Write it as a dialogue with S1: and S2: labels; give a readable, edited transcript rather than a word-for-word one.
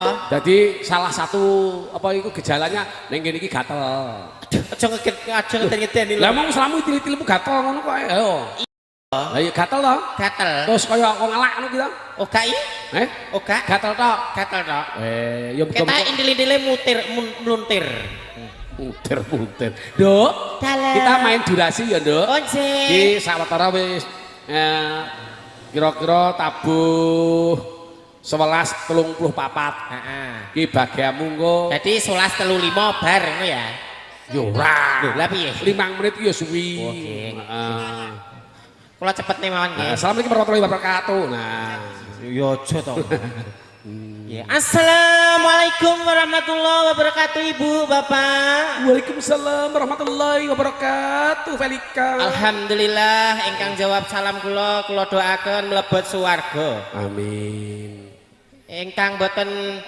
S1: Jadi salah satu apa itu gejalanya ning kene iki gatel.
S2: Aja ngeden-ngeden lho.
S1: Lah mong selamu tilit-tilitmu gatel ngono kok ayo. Lah iya gatel to?
S2: Gatel.
S1: Terus kaya wong elak ngono ki to?
S2: Oh gak iki? Oh gak?
S1: Gatel tok.
S2: Gatel tok.
S1: Ya muga
S2: Kita intil-intile mluntir.
S1: Muter-muter. Nduk, kita main durasi ya, Nduk.
S2: Oh nggih.
S1: Iki sawetara wis kira-kira tabuh 11:34.
S2: Heeh.
S1: Iki bagianmu engko.
S2: Jadi 11:35 bar ngono ya.
S1: Yo ora.
S2: Lho, lah piye?
S1: 5 menit ya suwi.
S2: Oke.
S1: Heeh.
S2: Kula cepet nih mawon nggih.
S1: Assalamualaikum warahmatullahi wabarakatuh. Nah,
S2: Ya aja to. Ya, assalamualaikum warahmatullahi wabarakatuh Ibu, Bapak.
S1: Waalaikumsalam warahmatullahi wabarakatuh. Velika.
S2: Alhamdulillah ingkang jawab salam kula doaken mlebet swarga.
S1: Amin.
S2: Ingkang boten